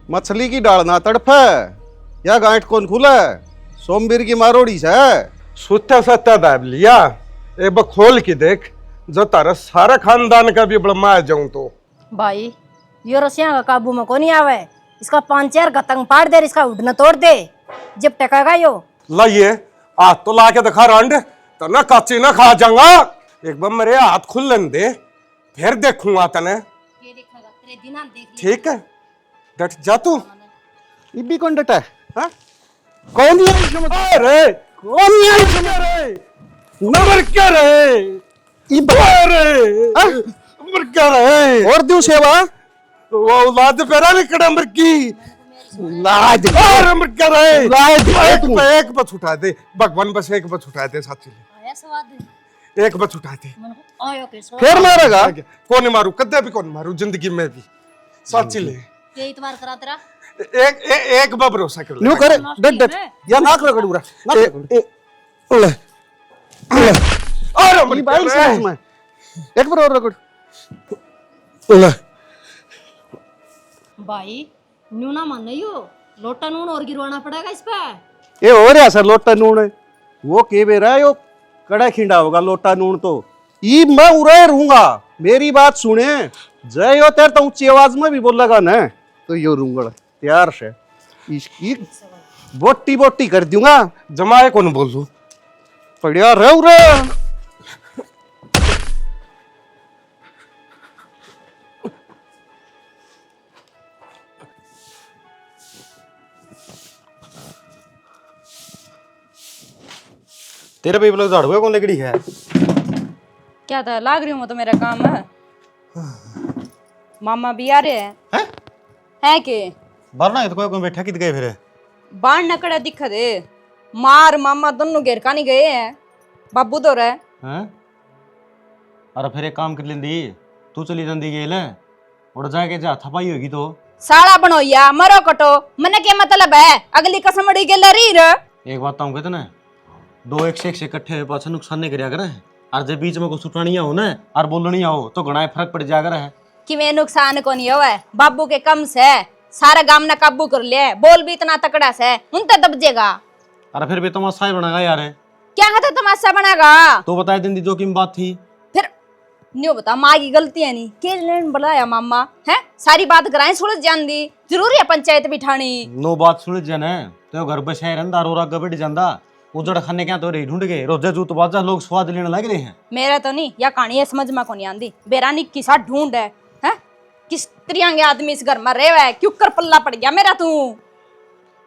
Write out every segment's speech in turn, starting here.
मछली की डाल ना तड़फे, या गांठ कौन खुले, सोमवीर की मारोड़ी से। सुत्ता सत्ता दाब लिया, एक बार खोल के देख, जो तारा सारा खानदान का भी बड़ा जाऊं तो। भाई यो रसिया का काबू में को नहीं आवे, इसका 5-4 गतंग पाड़ दे, इसका उड़ना तोड़ दे, जब टकेगा यो। लाइए हाथ तो ला के दिखा रंड, तो ना काची ना खा जाऊंगा। एक बार मेरे हाथ खुलन दे, फिर देखूंगा तने। ये देखेगा तेरे दिना देख। ठीक है, डट जा तू। ये भी कौन डटा है? हाँ? कौन रे? कौन रे? नंबर क्या रे? नंबर क्या रे? और दूं सेवा वो औलाद पेरा नहीं कड़ंबर की लाज नंबर क्या रे? लाज एक बस उठा दे भगवान, बस एक बस उठा दे साथी, आया स्वाद एक बस उठा दे। आयो के स्वाद फिर मारेगा। कौन मारू, कद्दे भी कौन मारू जिंदगी में भी, साची ले। के इतबार करा तेरा एक बार भरोसा कर न्यू करे, डट डट या नाक रगड़ूरा, नाक रगड़ ले और ये भाई सांस में एक बार और रगड़ ले। भाई न्यू ना मान यो, लोटा नून और गिरवाना पड़ेगा इस पे। ये हो रहा सर लोटा नून है, वो के बेरा यो कड़ा खिंडा होगा लोटा नून तो। ये मैं उड़े रहूंगा, मेरी बात सुने, जय यो तेरे तो ऊंची आवाज में भी बोलेगा ना तो यो रूंगड़ तैयार से इसकी बोटी बोटी कर दूंगा। जमाए कौन बोल दू पढ़िया रह रे। तेरे पे लोग झाड़ू कौन लकड़ी है? क्या था, लाग रही हूँ मैं तो, मेरा काम है। मामा भी आ रहे हैं है के बारना है तो कोई बैठा कित गए फिर? बाढ़ नकड़ा दिखा दे, मार मामा दोनों घेर का नहीं गए हैं, बाबू तो रहे हैं। अरे फिर एक काम कर लेंदी, तू चली जाती गेल और जाके जा थपाई होगी तो साड़ा बनो या मरो कटो, मने क्या मतलब है, अगली कसम अड़ी गेल रही रे। एक बात तो कहते ना, दो एक से इकट्ठे पाछा नुकसान नहीं करिया करे, और जब बीच में कुछ सुटानिया हो ना और बोलनिया हो तो घना फर्क पड़ जाकर है। कि मैं नुकसान को नहीं हुआ, बाबू के कम से सारा गांव ने काबू कर लिया, बोल भी इतना तकड़ा से उन तक दबजेगा। अरे फिर भी तमाशा ही बनागा यार। क्या कहते तमाशा बनेगा? तो बताए दिन जो की बात थी, फिर न्यू बता, माँ की गलती है नहीं के लेन बुलाया मामा है, सारी बात कराए सुलझ जान दी, जरूरी है पंचायत बिठानी। नो बात सुन जाने तो घर पे शहर अंदर और आगे बैठ जाता, उजड़ खाने क्या तो ढूंढ गए रोजे जूत बाजा लोग स्वाद लेने लग रहे हैं। मेरा तो नहीं, या कहानी है समझ में को नहीं आंदी, बेरानी किसा ढूंढ है किस त्रियांगे आदमी इस घर में रहे है, क्यों कर पल्ला पड़ गया मेरा तू।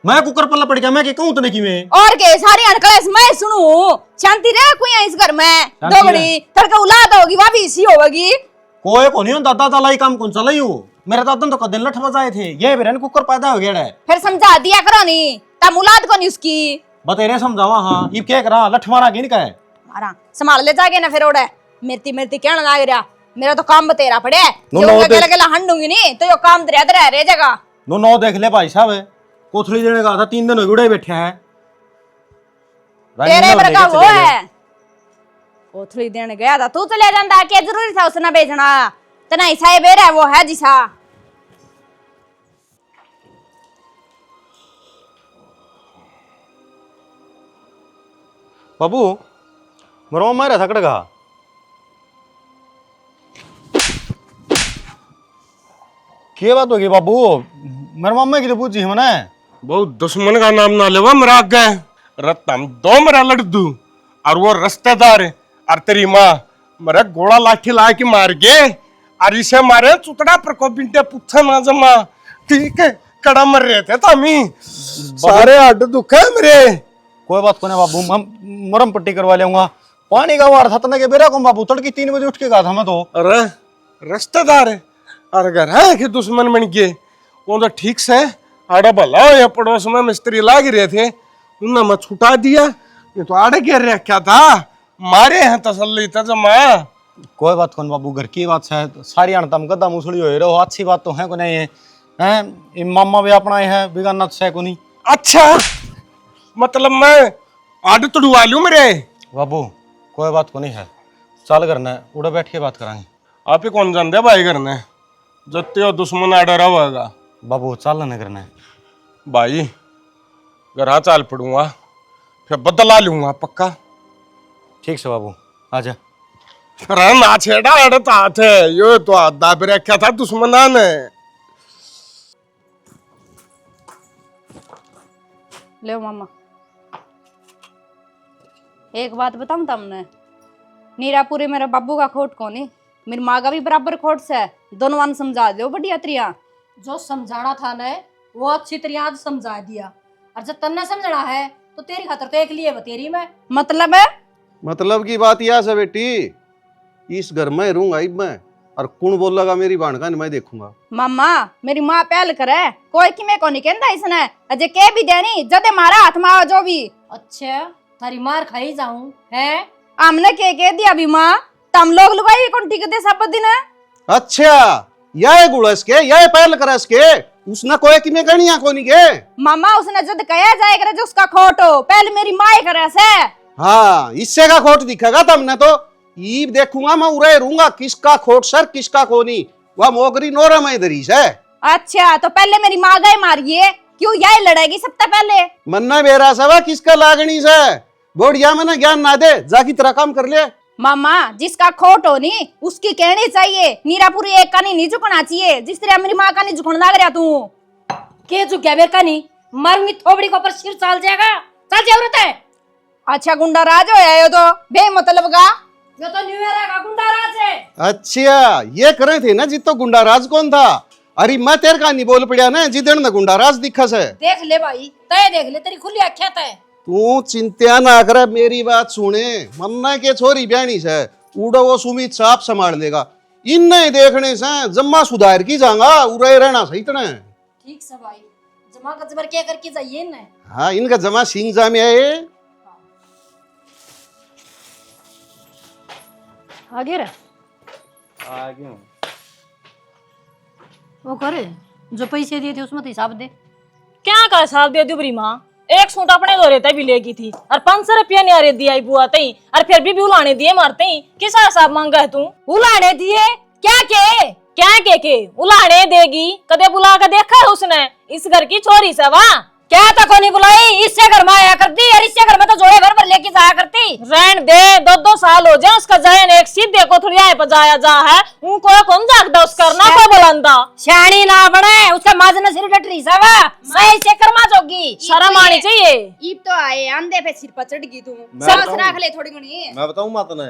मैं कुकर पल्ला पड़ गया, मैं क्या कहूं तने की मैं और के सारी अनकलेस मैं सुनूं, शांति रहे कोई है इस घर में, दोगड़ी तड़का औलाद होगी वहां भी इसी होगी। कोई को नहीं दादा दलाई काम कौन चलाई हो, मेरे दादा तो कदन लठ बजाए थे, ये बेरन कुकर पैदा हो गया है। फिर समझा दिया करो नहीं, तब औलाद को नहीं उसकी बतेरे समझावा। हाँ ये क्या करा, लठ मारा की नहीं कहे मारा, संभाल ले जाके ना फिर ओड़े मेरती मेरती कहना लग रहा, मेरा तो काम बतेरा पड़े, नो, जो नो, लगे लगे हंडूंगी नहीं तो यो काम तेरा रह जाएगा। नो नो देख ले भाई साहब, कोथली देने का था, 3 दिन हो गए उड़े बैठे हैं। तेरे पर का वो है, कोथली देने गया था तू चले जाता, क्या जरूरी था उसने भेजना, तना ईसा बेर है वो है जिसा। बाबू मरो मारा था कड़गा, क्या बात होगी बाबू? मेरे मामा की तो पूछी है मैंने। बहुत दुश्मन का नाम ना लेवा, मरा गए रत्तम दो मेरा लड़दू और वो रिश्तेदार और तेरी माँ मेरा घोड़ा लाठी ला के मार गए, और इसे मारे चुतड़ा पर को बिंटे पुच्छा ना जमा। ठीक है, कड़ा मर रहे थे तो हमी सारे हड्ड दुख है मेरे। कोई बात को नहीं बाबू, हम मरम पट्टी करवा लेऊंगा। पानी का वार था तने के बेरा को बाबू, तड़की 3 बजे उठ के गया था मैं तो। अरे रिश्तेदार है और अगर है कि दुश्मन बन गए वो तो ठीक से आड़ा भला हो, या पड़ोस में मिस्त्री लाग रहे थे उन्हें मैं छुटा दिया, ये तो आड़े गिर रखा था, मारे हैं तसल्ली था जमा। कोई बात कौन बाबू, घर की बात है, सारी अणतम गद्दा मुसड़ी हो रहो, अच्छी बात तो है को नहीं है, हैं मामा भी अपना है बिगाना से को नहीं। अच्छा मतलब मैं आड़ तोड़वा लूं मेरे? बाबू कोई बात को नहीं है, चल करना है, उड़े बैठ के बात कराएंगे। आप ही कौन जानते भाई करने, जत्ते दुश्मन आड़ा रहेगा बाबू चल न करना है। भाई घर चाल पड़ूंगा, फिर बदला लूंगा पक्का। ठीक से बाबू आजा। अरे ना छेड़ा अड़ता हाथ है, यो तो हाथ दाब रखा था दुश्मना ने। ले मामा, एक बात बताऊं तुमने, नीरापुरी मेरे बाबू का खोट कोनी, मेरी माँ का भी बराबर खोट से। दोनों वन समझा दो बढ़िया तरिया। जो समझाना था ना वो अच्छी तरह आज समझा दिया, और जब तन्ने समझना है तो तेरी खातर तो एक लिए बतेरी मैं। मतलब है मतलब की बात यह है बेटी, इस घर में रहूंगा अब मैं, और कौन बोलेगा मेरी बाण का मैं देखूंगा। मामा मेरी माँ पहल करे, कोई कि मैं को नहीं कहता इसने, अजय के भी देनी जदे मारा हाथ मारा जो भी। अच्छा थारी मार खाई जाऊं है? हमने के कह दिया भी माँ, तम लोग लुगाई कौन टिक दे सब दिन। अच्छा यह गुड़स के यह पहल करस के, उसने कोई कि मैं गणिया को नहीं के। मामा उसने जद कहा जाए करे जो उसका खोट हो, पहले मेरी माँ करे से। हाँ इससे का खोट दिखेगा तुमने तो, ये देखूंगा मैं उरे रहूंगा किसका खोट सर किसका को नहीं। वह मोगरी नोरा में इधर ही है। अच्छा तो पहले मेरी माँ गए मारिए, क्यों यह लड़ेगी सबसे पहले। मन्ना बेरा सवा किसका लागणी से, बोढ़िया मैंने ज्ञान ना दे, जाकी तरह काम कर ले। मामा जिसका खोट हो नी उसकी कहनी चाहिए, नीरापुरी एक का नहीं झुकना चाहिए, जिस तरह मेरी माँ का नहीं झुकना लग रहा तू। के झुक गया मेरे का नहीं, मारूंगी थोबड़ी को ऊपर सिर चाल जाएगा। चल जरूरत है। अच्छा गुंडा राज हो ये तो बे मतलब का। ये तो न्यू ईयर का गुंडा राज है। अच्छा ये करे थे ना जितो गुंडा राज कौन था। अरे मैं तेरे का नहीं बोल पड़ा ना जिधर न गुंडा राज दिखा से। देख ले भाई, तय देख ले, तेरी खुली आख्या तय। तू चिंता ना करे, मेरी बात सुने, मन्ना के छोरी ब्याणी से उड़ो वो सुमित साफ संभाल लेगा। इन नहीं देखने से जम्मा सुधार की जाऊंगा, उड़े रहना सही तरह। ठीक से भाई, जमा कचबर क्या करके जाइए ना। हाँ इनका जमा सिंह जा में है। आगे रे आगे वो करे जो पैसे दिए थे उसमें तो हिसाब दे। क्या का हिसाब दे दू बरी माँ, एक सूट अपने दो रहता भी लेगी थी और 500 रुपया नहीं आ रहे दिया बुआ तई, और फिर भी उलाने दिए मारते ही। किसा हिसाब मांगा है तू? उलाने दिए क्या के उलाने देगी? कदे बुला कर देखा है उसने? इस घर की छोरी से वाह क्या तक को नहीं बुलाई, इससे घर में आया करती और इससे घर में तो जोड़े भर भर लेके जाया करती। रहन दे, 2-2 साल हो जाए उसका जहन एक सीधे को थोड़ी आए पजाया जा है, उनको कौन जागदा उसका ना को बुलंदा। शानी ना बने, उसका माजन सिर डटरी सावा सही से कर्मा जोगी। शर्म आनी चाहिए। ईब तो आए अंधे पे सिर पर चढ़ गई तू, मैं सांस बताऊं? रख ले थोड़ी घनी। मैं बताऊं माता ने,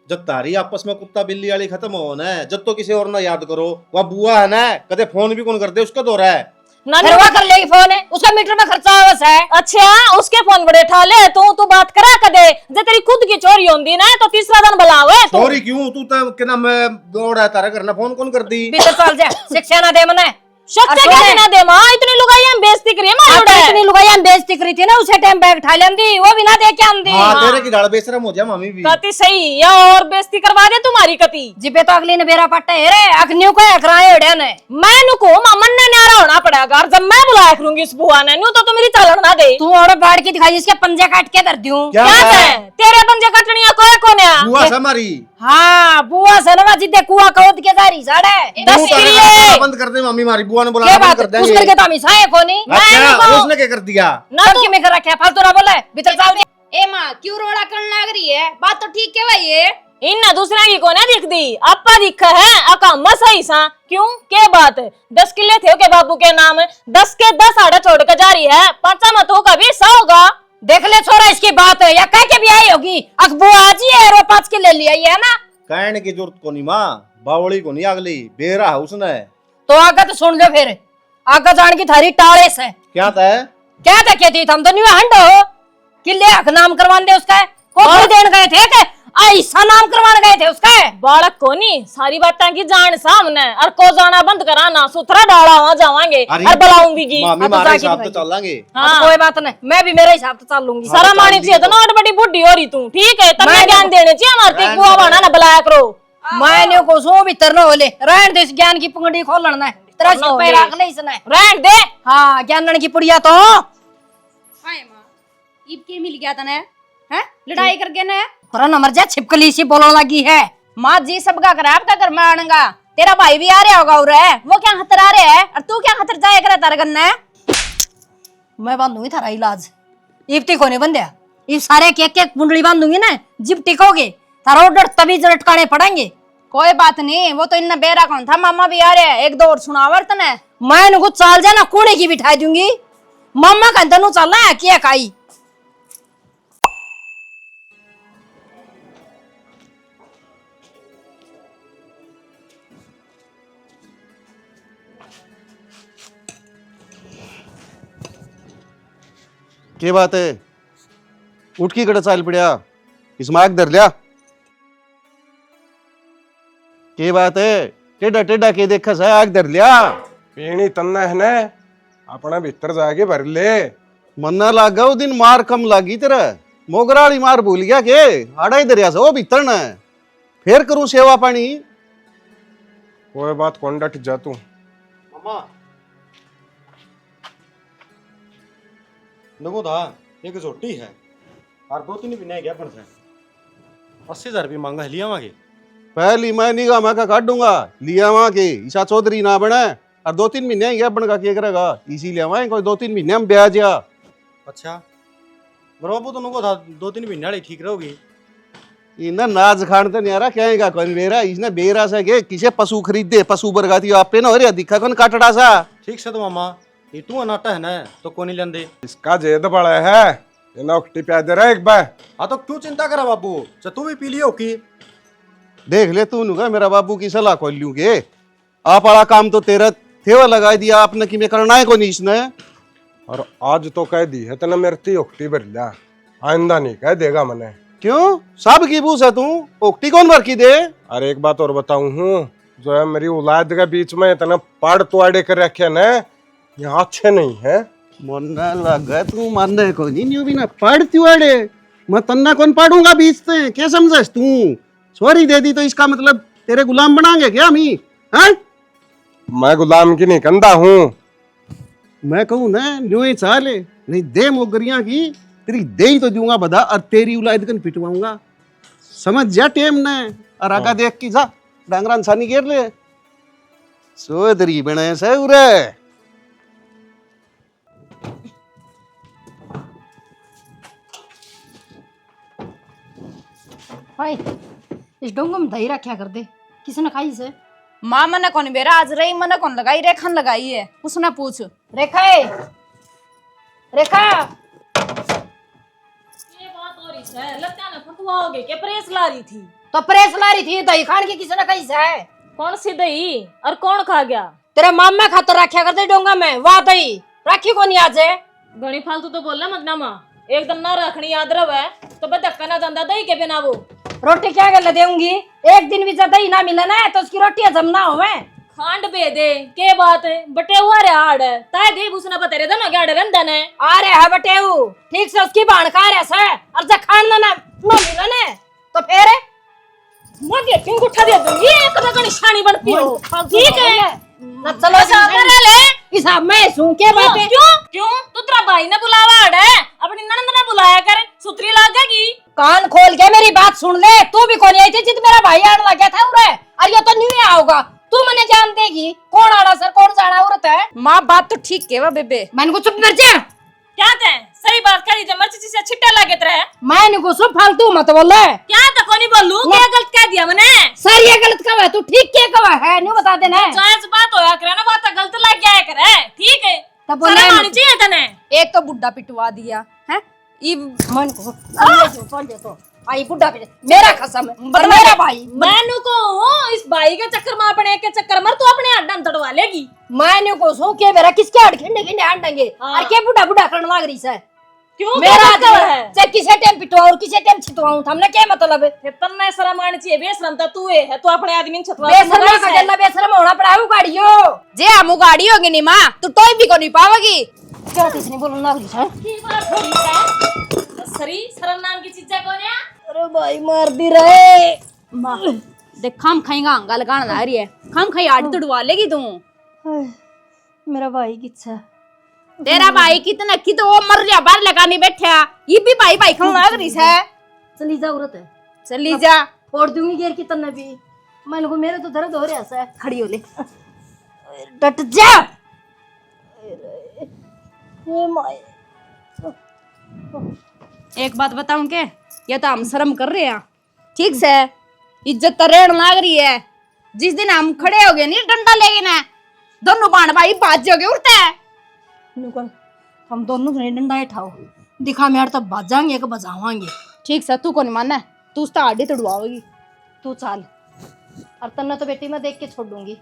जब तारी आपस में कुत्ता बिल्ली वाली खत्म हो ना, जब तो किसी और ना याद करो, वह बुआ है ना कदे फोन भी कौन करते उसका दौरा है। फिर वो कर लेगी फोन है, उसका मीटर में खर्चा आवस है। अच्छा उसके फोन बड़े ठा ले तू बात करा कदे, जे तेरी खुद की चोरी होंदी ना तो तीसरा दिन बुलावे तू। चोरी क्यों तू तो के नाम दौड़ा तारा करना फोन कौन कर दी। भीतर चल जा, शिक्षा ना दे मने। सच्चा क्या ना दे माँ, इतनी लुगाई हम बेइज्जती करी मार इतनी लुगाई हम बेइज्जती करी थी ना, उसे टाइम बैग उठा लेंदी, वो भी ना दे के आंदी। हाँ तेरे की दाढ़ बेशरम हो जा मामी भी। कति सही या और बेइज्जती करवा दे तुम्हारी कति। जिबे तो अगली ने बेरा पट्टे है रे, अखनियों को अखराए उड़े ने। मैं नुको मामन ने न्यारा होना पड़ेगा, और जब मैं बुलाया करूंगी इस बुआ ने न्यू तो मेरी चालन ना दे। तू और बाढ़ की दिखाई, इसके पंजे काट के धर दूं। क्या क्या है? है तेरे पंजे कटनिया कोई कोन्या बुआ से हमारी हाँ बुआ सनवा जिद्दे कुआ कौद के दारी साड़े 10 मुंह तारा किलिए का बंद कर दे मामी, मारी बुआ ने क्या बुलाना बंद बात कर देंगे। उस करके तो हम साए कोनी। अच्छा उसने क्या कर दिया। ना सब तू की में कर रखा, फालतू ना बोले, भीतर चल जा। ए माँ क्यों रोड़ा करने लग रही है, बात तो ठीक है भाई ये। इन दूसरे की कोने दिख दी, अपा दिखा है अका मसई सा क्यों के बात 10 किले थे के बाबू के नाम, 10 के 10 आड़ा छोड़ के जा रही है, 5 मत हो कभी 100 होगा। देख ले छोरा इसकी बात है, या कह के भी आई होगी अकबू आज ही है, रो 5 के ले लिया है ना। कहने की जरूरत को नहीं माँ, बावड़ी को नहीं अगली बेरा है उसने। तो आगे तो सुन लो फिर, आगे जान की थारी टाड़े से क्या था क्या था कहती हम तो नहीं हंड हो किले हक नाम करवान दे उसका को देन गए थे के ऐसा नाम करवाने गए थे उसका। बालक को नहीं सारी बातें की जान सामने, और को जाना बंद कराना सुथरा डाला वहां जावांगे और बुलाऊंगी की। मामी अब तो मारे जाके हिसाब से दिखाई। चलेंगे। हाँ तो कोई बात नहीं, मैं भी मेरे हिसाब से चल लूंगी। शर्म आनी चाहिए, तो नोट बड़ी बुढ़ी हो रही तू, ठीक है तब मैं ज्ञान देने चाहिए हमारे बुआ बना ना बुलाया करो। मैं ने को सो भी तरनो होले रहन दे, इस ज्ञान की पुंगड़ी खोलना ना तेरा सिर पे रख ले इसने। रहन दे हाँ ज्ञानन की पुड़िया तो हाय माँ ईब के मिल गया तने हैं, लड़ाई करके ने तुरंत मर जा, छिपकली सी बोलने लगी है। माँ जी सबका कर आपका घर में आनेगा, तेरा भाई भी आ रहा होगा उरे, वो क्या खतर आ रहा है और तू क्या खतर जाए करे तारा गन्ना है। मैं बांधूंगी थारा इलाज। इफ्ती को नहीं बंदया, इस सारे के एक कुंडली बांधूंगी ना, जिप टिकोगे थारा ऑर्डर तभी लटकाने पड़ेंगे। कोई बात नहीं, वो तो इन्ना बेरा कौन था, मामा भी आ रहे हैं, एक दो और सुनावर तने। मैं इनको चाल जाना कूड़े की बिठा दूंगी। मामा का तनु चलना है क्या काई। के बात है, उठ की कड़े चाल पड़िया, इसमें आग धर लिया। के बात है, टेढ़ा टेढ़ा के देखा सा आग धर लिया। पीणी तन्ना है ना, अपना भीतर जाके भर ले। मन्ना लागा वो दिन मार कम लागी तेरा, मोगराली मार भूल गया के आड़ा ही दरिया से वो भीतर न फिर करूं सेवा पानी। कोई बात कौन डट जा तू। मामा देखो था एक झोटी है और 2-3 भी नहीं गया अपन से 80,000 रुपये मांगा है, लिया वहां के। पहली मैं निगाह मैं का काटूंगा, लिया वहां के ईसा चौधरी ना बने और 2-3 महीने ही गया बन का क्या करेगा, इसीलिए वहां कोई 2-3 महीने में ब्याज आ। अच्छा मेरे बाबू तो नुको था 2-3 महीने वाली ठीक रहोगी। इन्हें नाच खान तो नहीं आ रहा क्या कौन बेरा, इसने बेरा से के किसे पशु खरीद दे, पशु बरगाती आप पे ना हो रहा दिखा कौन काटड़ा सा। ठीक से तो मामा ये तू अनाटा है ना तो कौन नहीं लेंदे। इसका जेद बड़ा है, ये नौकटी प्याज दे रहा है एक बार। हाँ तो क्यों चिंता करा बाबू, तो तू भी पी लियो की। देख ले तू नुका मेरा बाबू की सलाह खोल लूं के, आप वाला काम तो तेरा थेवा लगा दिया आपने कि मैं करना है को इसने। और आज तो कह दी है तना मेरे ती ओकटी भर लिया, आइंदा नहीं कह देगा मने। क्यों सब की बूस है तू, ओकटी कौन भर की दे। अरे एक बात और बताऊं हूँ, जो है मेरी औलाद के बीच में इतना पाड़ तुआड़े कर रखे ना, यहाँ अच्छे नहीं है। मरना लगा तू मानने को नहीं, न्यू भी ना पढ़ती वाले मैं तन्ना कौन पढ़ूंगा बीच से, क्या समझस तू। सॉरी दे दी तो इसका मतलब तेरे गुलाम बनाएंगे क्या मी, हाँ? मैं गुलाम की नहीं कंधा हूँ। मैं कहूँ ना न्यू ही चाले नहीं दे मोगरिया की, तेरी दे ही तो दूंगा बधा और तेरी औलाद कन पिटवाऊंगा, समझ जा टेम ने। और आगा देख की जा डांगरा इंसानी घेर ले सोदरी बने से उरे। भाई इस डोंगो में दही रखा कर दे, किसी ने खाई से। माँ मने कौन बेरा आज रही, मने कौन लगाई, रेखन लगाई है, उसने पूछ। रेखा है, रेखा ये बात हो रही है, लगता है ना फटवाओगे के प्रेस ला रही थी। तो प्रेस ला रही थी दही खान की, किसी ने खाई से। कौन सी दही और कौन खा गया। तेरे मामा खातर रखा कर दे डोंगा में, वाह दही राखी को नहीं आज है। घणी फालतू तो बोलना मत ना माँ, एकदम ना रखनी याद रहे तो बदक्का ना धंधा दही के बिना वो। रोटी क्या कर ले देऊंगी, एक दिन भी ज्यादा ही ना मिला ना तो उसकी रोटी हजम ना हो। खांड बे दे के बात है, बटे हुआ रे हाड़ है ताए दे भूसना पते रे दम क्या रंदन है। आ रे है बटेऊ ठीक से उसकी बाण का रे से, और जब खाना ना मिला ने तो फिर मगे क्यों उठा दे दूंगी, एक तरह का निशानी बनती हो। ठीक है ना चलो सामने ले हिसाब में सू के बात है। क्यों क्यों तू तेरा भाई ने बुलावा हाड़ है, अपनी ननद ने बुलाया कर, सुतरी लागेगी। कान खोल के मेरी बात सुन ले, तू भी कौन आई थी जित मेरा भाई आने लगा था उरे, और ये तो नहीं आओगा तू मने जान देगी कौन आड़ा सर कौन जाना औरत है। माँ बात तो ठीक है वा बेबे, मैंने को चुप कर जा। क्या थे सही बात करी, जब मर्ची से छिट्टा लागे रहे। मैंने को सब फालतू मत बोल ले। क्या तो कोनी बोलू, क्या गलत कह दिया मैंने। सर ये गलत कहा है, तू ठीक क्या कहा है नहीं बता देना। जायज बात होया करे ना, बात गलत लग गया करे। ठीक है तब बोले शर्म आनी चाहिए तने। एक तो बुड्ढा पिटवा दिया है, मन को आई बुड्ढा पे मेरा कसम है और मेरा भाई। मैनू को हूँ इस भाई के चक्कर में, अपने के चक्कर में तू अपने अड्डा तड़वा लेगी। मैंने को सो के मेरा किसके हट खंडे खंडे हट देंगे और के बुड्ढा बुड्ढा करने लग रही है। क्यों मेरा क्या है चाहे किसे टाइम पिटवा और किसे टाइम छिटवाऊं, हमने क्या मतलब है। तन्ने शर्म आनी चाहिए, बेशरम था तू है, तू अपने आदमी छतवा बेशर्मा का जन्ना बेशर्म होना पड़ा है गाड़ियों जे हम गाड़ी होगी नी माँ तू टोई भी को नहीं पावेगी। क्या किसने बोलना लगी है। की बात हो रही है, सरी शर्म नाम की चीजें कौन है। अरे भाई मार दी रहे माँ देख खाम खाएगा अंगा लगाना ला रही है, खाम खाई आड़ी तोड़वा लेगी तू। मेरा भाई किच्छा तेरा भाई कितना की तो वो मर गया बाहर लगाने बैठा, ये भी भाई भाई खाऊं लग रही है। चली जा औरत है, चली जा फोड़ दूंगी गेर की तन्ने भी। मैंने को मेरे तो दर्द हो रहा है। खड़ी हो ले, डट जा। ये माय, एक बात बताऊं के, ये तो हम शर्म कर रहे हैं, ठीक से इज्जत तो रेड़ लाग रही है। जिस दिन हम खड़े हो गए नहीं डंडा लेके ना, दोनों बाण भाई बाज जोगे उड़ता है। हम दोनों ने डंडा उठाओ, दिखा मेरे तब बाजाएंगे कि बजावाएंगे। ठीक से तू कौन माना, तू उसका आड़ी तोड़वाओगी। तू चाल, और तन्ना तो बेटी मैं देख के छोड़ दूंगी।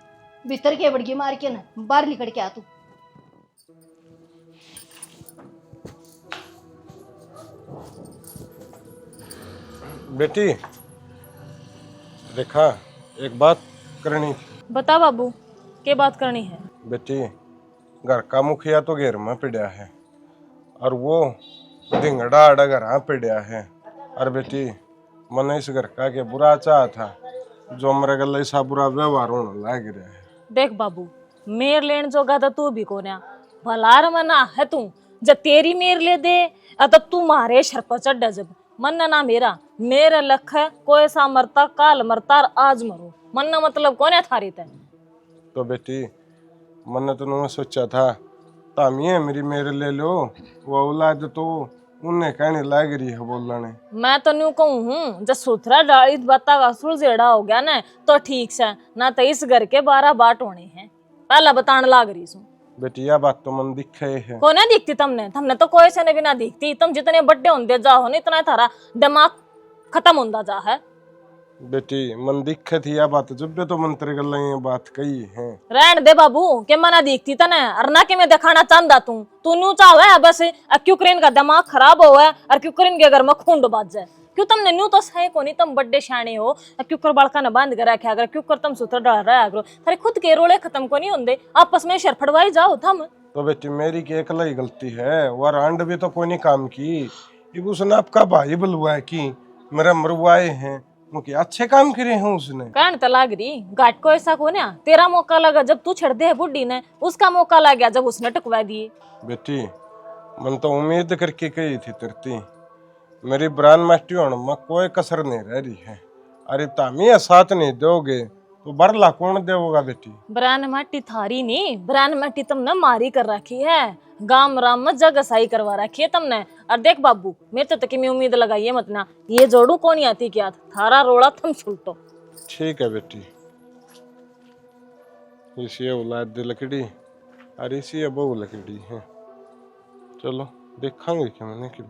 भीतर के बड़की मार के ना बाहर निकल के आ तू। बेटी देखा, एक बात करनी थी। बता बाबू, क्या बात करनी है? बेटी घर का मुखिया तो घेर में पिड़िया है, और वो धिंगड़ा आड़ा घर पिड़िया है। और बेटी मैंने इस घर का के बुरा चाह था, जो मेरे गल ऐसा बुरा व्यवहार होने लग रहा है। देख बाबू, मेर लेन जोगा तो तू भी कोन्या भलार मना है तू। जब तेरी मेर ले दे तब तू मारे शर पर चढ़। जब मन्ना ना मेरा लख है, कोई सा मरता काल मरता और आज मरो। मन्ना मतलब कौन है थारी ते? तो बेटी मैंने तो सोचा था तामी है मेरी मेरे ले लो, वो औलाद तो उन्हें कहने लग रही है बोलने। मैं तो न्यू कहूँ हूँ, जब सुथरा डाली बत्ता का सुलझेड़ा हो गया ना तो ठीक से, ना तो इस घर के 12 बाट होने हैं। पहला बताने लाग रही हूँ बेटी यह बात तो मन दिखे है। को नहीं दिखती तुमने तो कोई से भी ना दिखती। तुम जितने बड्डे होंगे जाओ ना, इतना थारा दिमाग खत्म होता जा है। बेटी मन दिखे थी यह बात, जब भी तो मंत्री गल ये बात कही है। रहन दे बाबू, के मना दिखती तने और ना के मैं दिखाना चाहता तू न्यू चाहे बस क्यूक्रेन का दिमाग खराब हो है और क्यूक्रेन के घर में खून बाज जाए। क्यों तुमने न्यू तो सही को नहीं, तुम बड्डे शाणे हो। क्यूकर बालका ने बांध कर रखा, अगर क्यूकर तुम सूत्र डाल रहा करो, थारे खुद के रोले खत्म को नहीं होंगे, आपस में शर फड़वाई जाओ थम। तो बेटी मेरी की अकेला ही गलती है, वो रांड भी तो कोई नहीं काम की। ये उसने आपका भाई बुलवाए कि मेरा मरवाए हैं, मुझे अच्छे काम करे हैं उसने। कहन तो लाग रही घाट को ऐसा को ना, तेरा मौका लगा जब तू छड़ दे बुढ़ी ने, उसका मौका लग गया जब उसने टकवा दिए। बेटी मन तो उम्मीद करके कही थी तरती, मेरी ब्रान मास्टी होने में कोई कसर नहीं रह रही है। अरे तामी साथ नहीं दोगे तो बरला कौन देगा बेटी? ब्रान माटी थारी नहीं, ब्रान माटी तुमने मारी कर रखी है, गाम राम में जग सही करवा रखी है तुमने। और देख बाबू, मेरे तो में उम्मीद लगाइए मत ना, ये जोड़ू कौन आती क्या थारा रोड़ा तुम छुलटो। ठीक है बेटी, इसी औलाद दी लकड़ी और इसी बहु लकड़ी है। चलो देखांगे क्या मैंने कि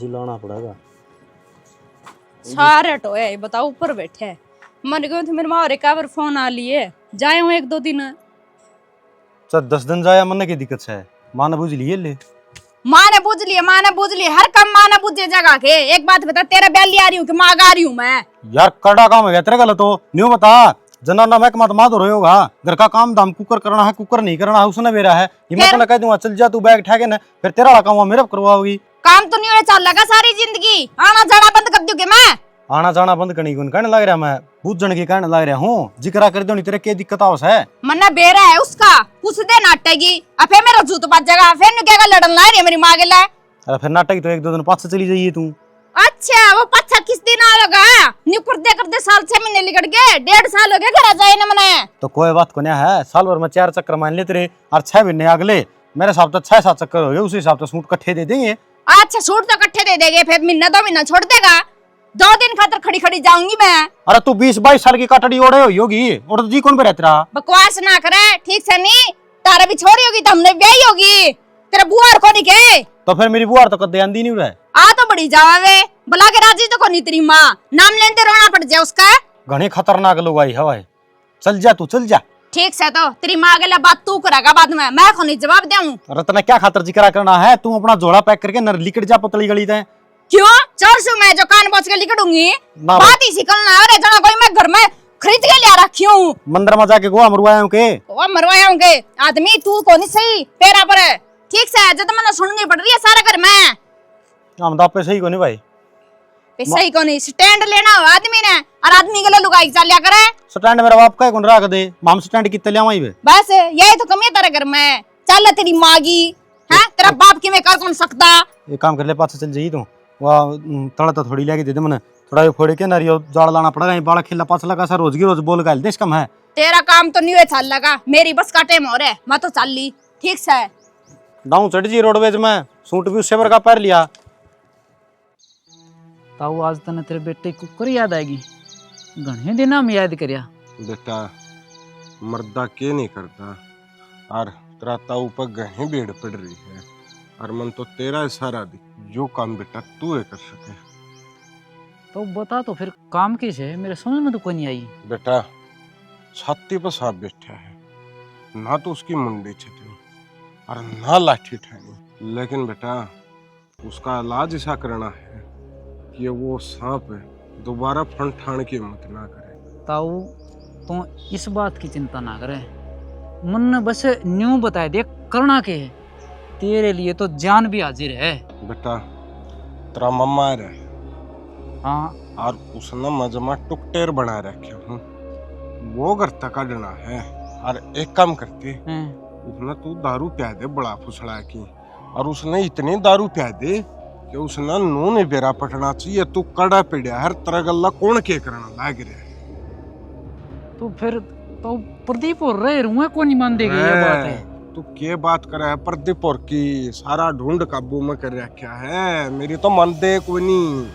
लाना पड़ेगा। सारे टोए बताओ ऊपर बैठे हैं। मन गए थे मेरे माँ रिकवर फोन आ लिए, जाए हूँ 1-2 दिन। सर 10 दिन जाया मन की दिक्कत है, माँ ने बुझ लिए ले। माँ ने बुझ लिए हर काम माँ ने बुझे जगह के। एक बात बता, तेरा ब्याली आ रही हूँ कि माँ आ रही हूँ मैं? यार कड़ा काम है तेरे गलत हो न्यू बता। जनाना महकमा तो माधो होगा, घर का काम दाम कुकर करना है, कुकर नहीं करना है उसने मेरा है। ये मैं तो कह दूंगा चल जा तू बैग ठेके ना, फिर तेरा वाला काम मेरे करवाओगी। काम तो नहीं हो चल लगा सारी जिंदगी, आना जाना बंद कर दूंगी मैं। आना जाना बंद करने को कहने लग रहा, मैं बूझन की कहने लग रहा हूँ। जिक्र कर दो तेरे क्या दिक्कत आवस है? मन्ना बेरा है उसका, कुछ दे नाटेगी अफे मेरा जूत बच जाएगा, फिर क्या लड़न ला रही है मेरी माँ के लिए। अरे फिर नाटक तो 1-2 दिन पास चली जाइए तू। अच्छा वो पाछा किस दिन आएगा? न्यू करते साल 6 महीने निकट गए, 1.5 साल हो गए घर आ जाए ना मने। तो कोई बात को नहीं है, साल भर में 4 चक्कर मान लेते रहे और 6 महीने अगले मेरे हिसाब तो 6-7 चक्कर हो गए, उसी हिसाब से सूट कट्ठे दे देंगे। अच्छा सूट तो इकट्ठे दे देंगे, फिर महीना 2 महीना छोड़ देगा। 2 दिन खातर खड़ी खड़ी जाऊंगी मैं। अरे तू 20-22 साल की काटड़ी ओढ़े हुई होगी, और तो जी कौन पे रहता? बकवास ना करे ठीक से, नहीं तारा भी छोड़ी होगी तो हमने ब्याही होगी, तेरा बुआर को नहीं के। तो फिर मेरी बुआर तो कदे आंदी नहीं रहे। आ तो बड़ी जावे बुला के राजी तो कोनी तेरी माँ, नाम लेते रोना पड़ जाए उसका। घने खतरनाक लोग आई हवाए, चल जा तू चल जा। ठीक से तो तेरी माँ के लिए बात तू करेगा बाद में, मैं को नहीं जवाब दूं। अरे तना क्या खातर जिक्र करना है, तू अपना जोड़ा पैक करके नर लिकट जा पतली गली ते। क्यों 400 में जो कान बच के लिखूंगी, बात ही सिकलना है। जना कोई मैं घर में खरीद के लिया रखी हूँ, मंदिर में जाके गोवा मरवाया हूँ के वो मरवाया हूँ के। आदमी तू को नहीं सही पेरा पर है, ठीक से जब मैंने सुननी पड़ रही है सारा घर में। हम दापे सही को नहीं भाई, सही को नहीं स्टैंड लेना हो आदमी ने, और आदमी के लिए लुगाई चल लिया करे। स्टैंड मेरा बाप का कौन रख दे, माम स्टैंड कितने ले आवाई बे। बस यही तो कमी है तेरे घर में। चल तेरी मागी है, तेरा बाप की मैं कर कौन सकता। एक काम कर ले, पास चल जाइए तू वहाँ तड़ा तो थोड़ी लेके दे दे मने, थोड़ा ये फोड़े के नारियल जाड़ लाना पड़ेगा, ये बाड़ा खिला पाछला का सा रोज की रोज बोल गाल देश कम है। तेरा काम तो नहीं हुए चल लगा, मेरी बस का टाइम हो रहा है, मैं तो चल ली। ठीक से डाउन चढ़ जी रोडवेज में सूट भी उससे का पैर लिया। ताऊ आज तने तेरे बेटे कुकर याद आएगी, घणे दिन हम याद करिया। बेटा मर्दा के नहीं करता, और तेरा ताऊ पर गही भीड़ पड़ रही है, और मन तो तेरा इशारा दी जो काम बेटा तू कर सके। तो बता तो फिर काम कैसे है, मेरे समझ में तो कोई नहीं आई। बेटा छाती पर सांप बैठा है, ना तो उसकी मुंडी छती और ना लाठी ठानी, लेकिन बेटा उसका इलाज ऐसा करना है कि वो सांप दोबारा फन ठान की हिम्मत ना करे। ताऊ तो इस बात की चिंता ना करे, मन ने बस न्यू बता दे करना के है, तेरे लिए तो जान भी हाजिर है। बेटा तेरा मम्मा है हाँ और उसने मजमा टुकटेर बना रखे हूँ, वो घर तक काटना है। और एक काम करते, हैं। उसने तू दारू पिया दे बड़ा फुसड़ा की, और उसने इतनी दारू पिया दे कि उसने नून बेरा पटना चाहिए, तू कड़ा पिड़िया हर तरह गल्ला कौन के करना लाग रहा है। तो फिर तो प्रदीप और रह रूँ कौन नहीं मान देगा, ये बात है। तू के बात करे है प्रदीप और की, सारा ढूंढ काबू में कर रखा है, मेरी तो मन दे कोई नहीं।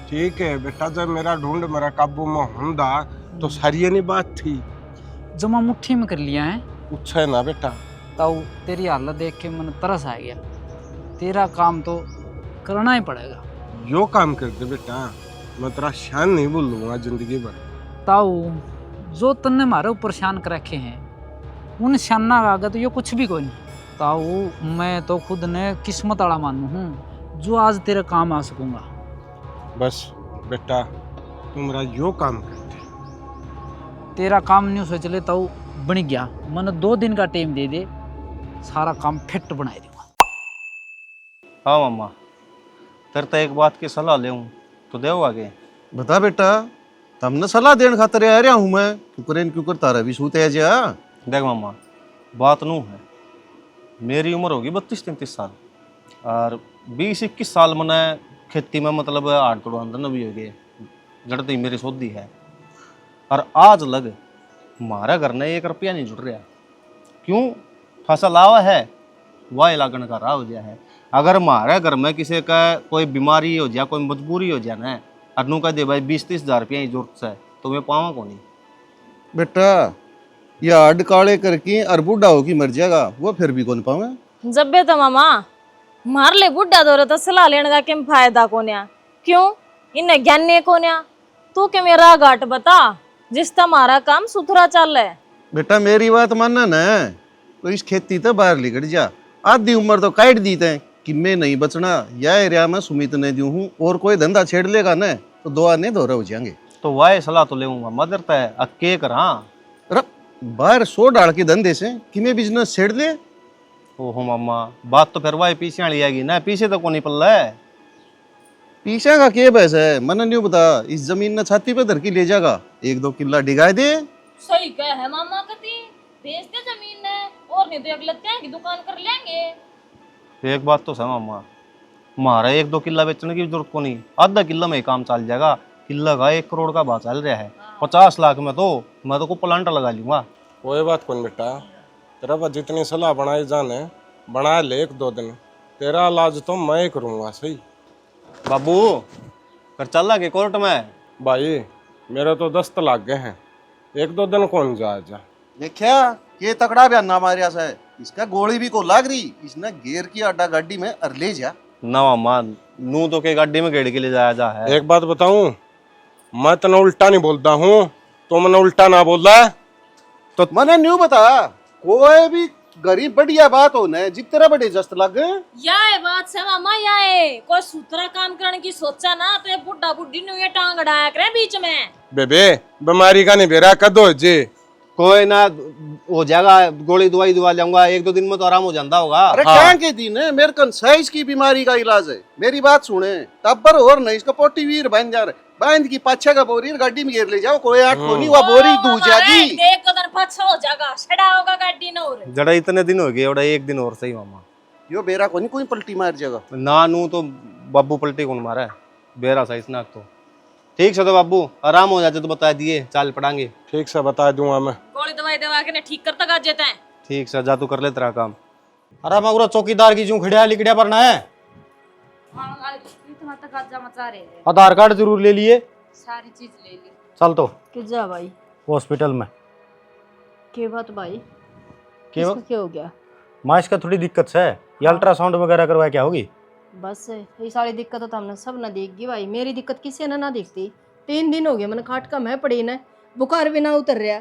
ठीक है बेटा, जब मेरा ढूंढ मेरा काबू में होंदा तो सारी नहीं बात थी, जमा मुट्ठी में कर लिया है। पूछा है ना बेटा। ताऊ तेरी हालत देख के मन तरस आ गया, तेरा काम तो करना ही पड़ेगा। यो काम कर दे बेटा, मैं तेरा शान नहीं भूलूंगा जिंदगी भर। ताऊ जो तन्ने मारे ऊपर शान कर रखे हैं, उन शाना का आगे तो ये कुछ भी कोई नहीं। ताऊ मैं तो खुद ने किस्मत वाला मानू हूँ जो आज तेरे काम आ सकूंगा। बस बेटा तू मेरा यो काम कर दे। तेरा काम नहीं सोच ले ताऊ बन गया, मन 2 दिन का टाइम दे दे, सारा काम फिट बना दूंगा। हाँ मामा, तेरे तो एक बात की सलाह ले तो दे आगे। बता बेटा, तमने सलाह देने खातर आ रहा हूँ मैं, क्यों कर तारा भी सूते जा। देख मामा, बात नू है, मेरी उम्र होगी 32-33 साल, और 20-21 साल मैंने खेती में मतलब आड़ तोड़ अंदर भी हो गए, जड़ती मेरी सोधी है, और आज लग हमारा घर ने 1 रुपया नहीं जुड़ रहा। क्यों? फसल आवा है वह लागण का राह हो गया है। अगर हमारे घर में किसी का कोई बीमारी हो जाए, कोई मजबूरी हो जाए ना, अनु का दे भाई 20-30 हज़ार रुपया की जरूरत है, तो मैं पावा को नहीं। बेटा ये आड काले करके और बूढ़ा होगी मर जाएगा, वो फिर भी कौन पावे। जब बे तो मामा मार ले बुढ़ा दो तो सलाह लेने का क्या फायदा कोन्या, क्यों इन्हें ज्ञान ने कोन्या, तू के मेरा घाट बता जिस तुम्हारा काम सुथरा चल है। बेटा मेरी बात मानना न, तो इस खेती तो बाहर निकल जा, आधी उम्र तो काट दी थे कि मैं नहीं बचना, या एरिया में सुमित ने दी हूँ, और कोई धंधा छेड़ लेगा न तो 2 आने धोरे हो जाएंगे। तो वाह सलाह तो लेऊंगा, मदर है अके करा। अरे बाहर 100 डाल के धंधे से कि मैं बिजनेस छेड़ ले। ओहो मामा, बात तो फिर वाह पीछे वाली आएगी ना, पीछे तो कौन नहीं पल्ला है। पीछे का के बस है, मन नहीं बता, इस जमीन न छाती पे धर के ले जाएगा, 1-2 किला डिगाए दे। सही कह है मामा, कती बेच दे जमीन है और नहीं तो अगले क्या की दुकान कर लेंगे। एक बात तो है मामा, हमारा 1-2 किला बेचने की जरूरत को नहीं, आधा किला में ही काम चल जाएगा। किला का 1 करोड़ का भाव चल रहा है, 50 लाख में तो मैं तो को प्लांट लगा लूंगा। कोई बात कौन बेटा, तेरा बस जितनी सलाह बनाई जाने बना ले, 1-2 दिन तेरा इलाज तो मैं ही करूँगा। सही बाबू कर चल लगे कोर्ट में। भाई मेरे तो 10 लाग गए हैं, 1-2 दिन कौन जा। देखा ये तकड़ा बयान ना मारिया से, इसका गोली भी को लाग रही, इसने घेर की अड्डा गाड़ी में और ले जा ना मामा, नू तो के गाड़ी में गेड़ के ले जाया जा है। एक बात बताऊं, मैं तना उल्टा नहीं बोलता हूँ, तो मैंने उल्टा ना बोल रहा है। तो मैंने न्यू बता, कोई भी गरीब बढ़िया बात हो न, जितने बड़े जस्त लग गए। या है बात से मामा, या है कोई सूत्रा काम करने की सोचा ना तो बुढ़ा बुढ़ी ने ये टांग अड़ाया करे बीच में। बेबे बीमारी का नहीं बेरा कदो जे कोई ना हो जाएगा, गोली दवाई दवा जाऊंगा, 1-2 दिन में तो आराम हो जाता होगा। अरे क्या के दिन है, मेरे कन साइज की बीमारी का इलाज है, मेरी बात सुने, टब्बर और नहीं इसका पोटी वीर बन जा रहे, बांध की पाछा का बोरी गाड़ी में घेर ले जाओ, कोई 8 को नहीं, वो बोरी दूर जाएगी, देख को दिन पाछा हो जाएगा, छड़ा होगा गाड़ी न और जड़ा इतने दिन हो गए, और 1 दिन और सही मामा। यो बेरा को नहीं कोई पलटी मार जाएगा ना नू तो बाबू पलटी कौन मारा है, बेरा सही नाक तो ठीक से तो बाबू आराम हो जाते तो बता दिए, चाल पड़ांगे। ठीक से बता दूंगा मैं। गोली दवाई दवा के ने ठीक करता गा जेते हैं। ठीक से जा, तू कर ले तेरा काम। अरे मैं पूरा चौकीदार की जूं खड़िया लिकड़िया पड़ना है। इतना तक आजा मचा रहे हैं, आधार कार्ड जरूर ले लिए। सारी चीज ले ली। चल तो कि जा भाई। हॉस्पिटल में। के बात भाई? क्यों? इसका क्या हो गया? माँ इसका थोड़ी दिक्कत है, ये अल्ट्रासाउंड वगैरह करवाया क्या होगी? बस ये सारी दिक्कत तो हमने सब ना देगी भाई, मेरी दिक्कत किसी ने ना देखती। 3 दिन हो गए मैंने खाट का मैं पड़ी न, बुखार भी ना उतर रहा।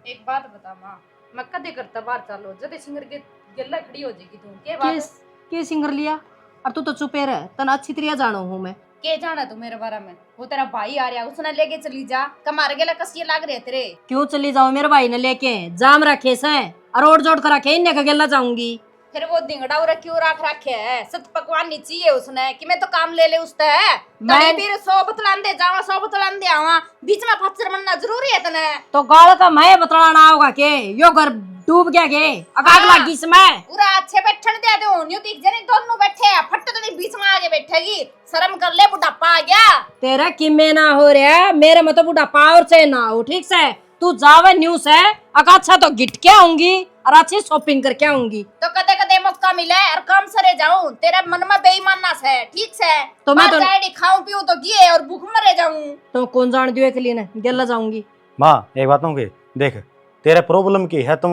एक बात बता माँ, मैं कदे करता बाहर चलो जदे सिंगर के गल्ला खड़ी हो जाएगी तू के बात के सिंगर लिया? और तू तो चुपे रह, तना अच्छी तरह जानो हूँ मैं। के जाना तू मेरे बारे में? वो तेरा भाई आ रहा, उसने लेके चली जा, कमार गेला कसिए लाग रहे तेरे। क्यों चली जाओ? मेरे भाई ने लेके जाम रखे से और ओढ़ जोड़ कर रखे, इन्हें का गेला जाऊंगी। फिर वो दिंगड़ा उरा क्यों रख रखे है? सत पकवान नहीं चाहिए उसने कि मैं तो काम ले उसते है। मैं फिर 100 बतलान दे जावा, 100 बतलान दे आवा, बीच में फचर बनना जरूरी है तने। तो गाल का मैं बतलाना होगा के यो घर डूब गया के आग लगी इसमें। पूरा अच्छे बैठन दे दो, न्यू दिख जने दोनों बैठे हैं, फट तो नहीं बीच में आगे बैठेगी। शर्म कर ले, बुढ़ापा आ गया तेरा किमे ना हो रहा, मेरे में तो बुढ़ापा और से ना हो। ठीक से तू जावे न्यूज है, अच्छा तो गिट के आऊंगी और अच्छी शॉपिंग करके आऊंगी। तो कदे कदे मौका मिले और काम सरे जाऊं, तेरे मन में बेईमानना से। ठीक से तो मैं तो खाऊं पीऊं तो गिए और भूख मरे जाऊं। तो कौन जान दियो के लिए ना गेला जाऊंगी। माँ एक बात कहूँ, देख तेरे प्रॉब्लम की है तो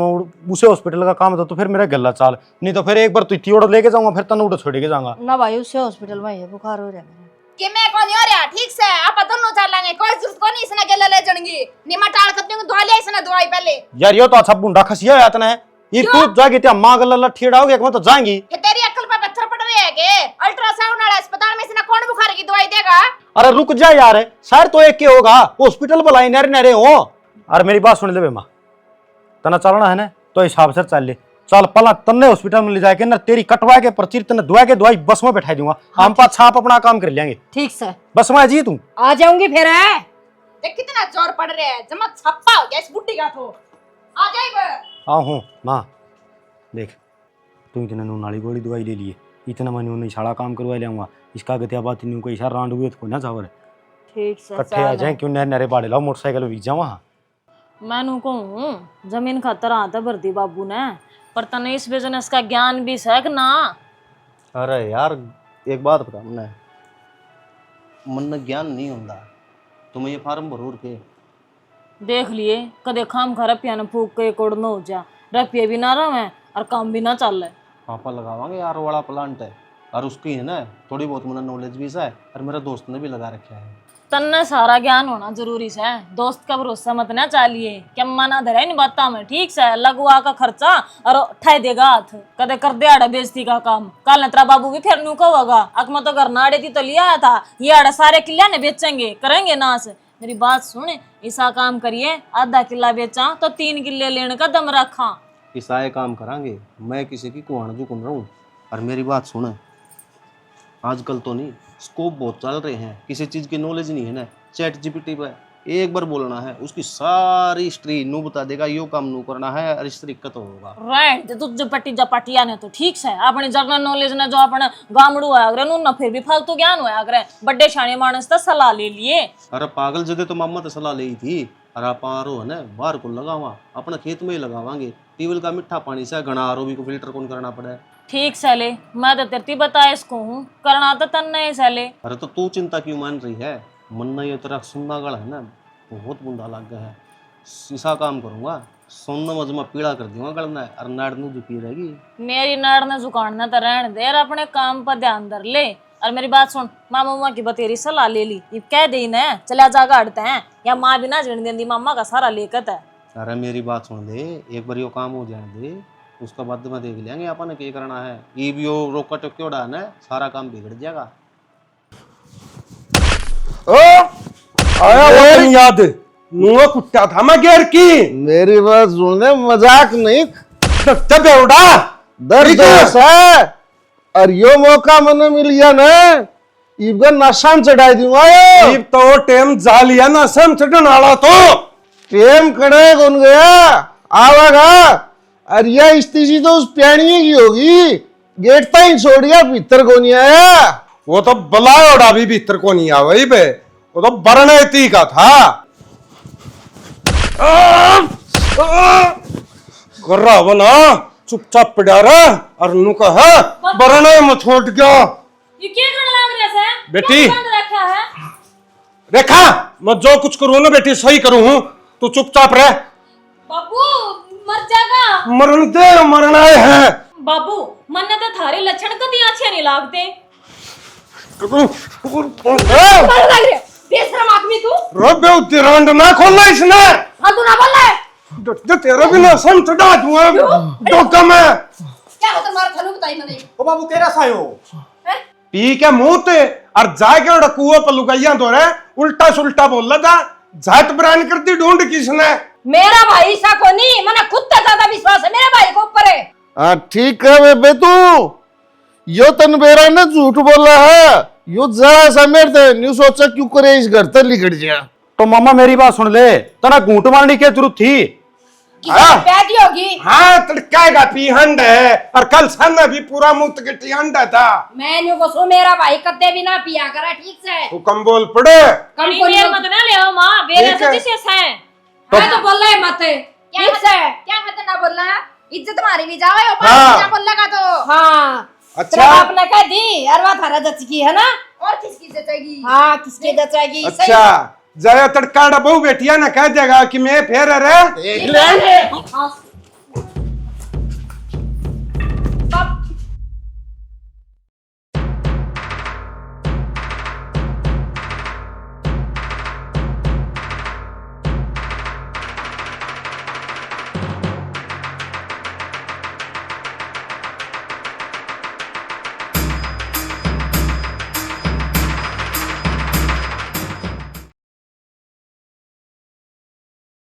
उसे हॉस्पिटल का काम था तो फिर मेरा गला चाल, नहीं तो फिर एक बार तू इतनी लेके जाऊंगा, फिर तनु छोड़ के जाऊंगा ना भाई। उससे हॉस्पिटल में है, बुखार हो रहा है कि मैं कौन हो रहा। ठीक से आप दोनों चलेंगे, कोई जरूरत को नहीं इसने गेला ले जाएंगी। निमा टाल कर दूंगी, दवा ले इसने दवाई पहले। यार ये तो अच्छा बुंडा खसिया है इतना है, ये तू जाएगी त्या माँ गला ठेड़ा हो गया मैं तो जाएंगी। तेरी अक्ल पे पत्थर पड़ रहे हैं के? अल्ट्रासाउंड वाला अस्पताल में इसने कौन बुखार की दवाई देगा? अरे रुक जा यार, शायर तो एक के होगा, हॉस्पिटल बुलाई नरे नरे हो। अरे मेरी बात सुन ले माँ, तना चलना है ना तो हिसाब से चल ले। चल पला तन्ने हॉस्पिटल में ले जाके ना तेरी कटवा के पर्ची तन्ने दुआ के दवाई बस में बैठा दूंगा। हम पास छाप अपना काम कर लेंगे। ठीक से बस में जी तू आ जाऊंगी फिर है। देख कितना जोर पड़ रहा है, जमा छप्पा हो गया इस बुड्ढी का। तो आ जाएगा। हाँ हूँ माँ, देख तू इतने नू नाली गोली दवाई ले लिए, इतना मैंने उन्हें इशारा काम करवा लिया, इसका गतिया बात नहीं कोई इशारा रांड हुए तो ना चावर ठीक से कट्ठे आ जाए क्यों नरे बाड़े लाओ मोटरसाइकिल बीच जाओ। वहाँ मैनू कहूँ जमीन खातर आता भरती बाबू ने, पर तने इस बिजनेस का ज्ञान भी है कि ना? अरे यार एक बात बता, मन ज्ञान नहीं होता, तुम्हें ये फार्म भरूर के देख लिए कदे खाम खा रपिया ने फूक के कोड़ न हो जा, रपिया भी ना रहे और काम भी ना चल रहे। पापा लगावांगे यार, वाला प्लांट है और उसकी है ना थोड़ी बहुत मुझे नॉलेज भी है, और मेरे दोस्त ने भी लगा रखा है। तन्ने सारा ज्ञान होना जरूरी है, दोस्त का भरोसा मत ना चालिए, क्या माना धरे नहीं बाता में। ठीक से लगवा का खर्चा और ठाई देगा हाथ, कदे कर दे आड़ा बेइज्जती का काम। कल तेरा बाबू भी फिर नू कहोगा अकमा तो घर नाड़े थी तो लिया आया था, ये आड़ा सारे किला ने बेचेंगे करेंगे नाश। मेरी बात सुन, ऐसा काम करिए आधा किला बेचा तो 3 किले लेने का दम रखा। ईसाए काम करांगे, मैं किसी की कुआण झुकन रहा हूँ। और मेरी बात सुन, आजकल तो नहीं स्कोप बहुत चल रहे हैं, किसी चीज की नॉलेज नहीं है ना, चैट जीपीटी पे एक बार बोलना है उसकी सारी हिस्ट्री नू बता देगा, यो काम नू करना है और इस तरीका तो होगा। राइट, तू जपटी जपाटिया ने तो ठीक है अपने जनरल नॉलेज ने जो अपने गामड़ू है अगर ना फिर भी फालतू ज्ञान हुआ अगर बड़े शाने मानस तो सलाह ले लिए। अरे पागल जदे तो मामा तो सलाह ली थी, और आप आरो है ना बाहर को लगावा, अपने खेत में ही लगावांगे, ट्यूबवेल का मीठा पानी से घना आरो भी को फिल्टर कौन करना पड़े। ठीक सले, मैं तो तेरी बताया इसको हूँ, करना तो तन नहीं सले। अरे तो तू चिंता क्यों मान रही है, मन ये तेरा सुनना गढ़ है ना बहुत बुंदा लग गया है। शीशा काम करूंगा, सोना मजमा पीड़ा कर दूंगा गलना है, और नाड़ नू झुकी रहेगी। मेरी नाड़ ने झुकाना तो रहने दे, अपने काम पर ध्यान धर ले। और मेरी बात सुन, मामा मामा की बतेरी सलाह ले ली, ये कह दी ना चला जागा अड़ते हैं या माँ भी ना जड़ देंदी, मामा का सारा लेकत है। अरे मेरी बात सुन दे, एक बार यो काम हो जाए दे, उसका बाद में देख लेंगे अपन क्या करना है। ये भी रोका टोके उड़ा ना सारा काम बिगड़ जाएगा। आया वो दिन याद, नुआ कुत्ता था मैं घेर की। मेरी बात सुनने, मजाक नहीं, तब उड़ा दर्द है। और यो मौका मैंने मिल गया ना, इबका नशा चढ़ा दूंगा। यो तो टेम जा लिया ना, सम चढ़न वाला तो टेम कड़े कौन गया आवागा। और यह स्थिति तो उस प्याणी की होगी, गेट तक छोड़ गया, भीतर को नहीं आया। वो तो बलाय उड़ा भी भीतर को नहीं आवा बे। वो तो बरनेती का था। गर्रा बना चुपचाप पिड़ा रहा और नु कहा बरने में छोड़ गया। ये क्या करने लग रहे हैं बेटी। क्या बंद रखा है? रेखा मैं जो कुछ करूँ ना बेटी सही करूँ हूँ, तू चुपचाप रह। बाबू मर जाएगा। मरण दे, मरना है। बाबू मन ने तो थारे लक्षण कभी अच्छे नहीं लागते। बेशरम आदमी तू। रबे तिरंड ना खोलना इसने। हाँ तू ना बोल रहा है। तो तेरा भी ना सम चढ़ा दूंगा डोका में। क्या होता मार थानू बताई मैंने। ओ बाबू केरा सायो पी के मुंह ते और जाके उड़ा कुआं पर लुगाइयां तो रे उल्टा सुल्टा बोल लगा। जात बरान करती ढूंढ किसने। मेरा भाई सा को नहीं, मैंने खुद का ज्यादा विश्वास है मेरे भाई को ऊपर है। हाँ ठीक है बेबे तू यो तन बेरा ने झूठ बोला है। यो जरा सा मेरे थे न्यू सोचा क्यों करे इस घर तक लिखट गया। तो मामा मेरी बात सुन ले, तना घूंट मारने की जरूरत थी। पैदी होगी। हाँ तड़काएगा पीहंड है और कल सामने भी पूरा मुंह तक हंडा था। मैंने को सो मेरा भाई कदे भी ना पिया करा ठीक से। तू कम बोल पड़े। कम बड़ी देर मत ना ले माँ बेरे ठीक है। से जिसे है। मैं तो बोल रहे मत क्या ठीक से। क्या मत ना बोलना, इज्जत मारी भी जाओ यो हाँ। क्या बोल लगा तो। हाँ अच्छा। आपने कह दी अरवा थारा जच की है ना। और किसकी जचेगी। हाँ किसके जचेगी। अच्छा जया तड़का डबू बेटिया ना कह देगा कि मैं फेर रे। सही।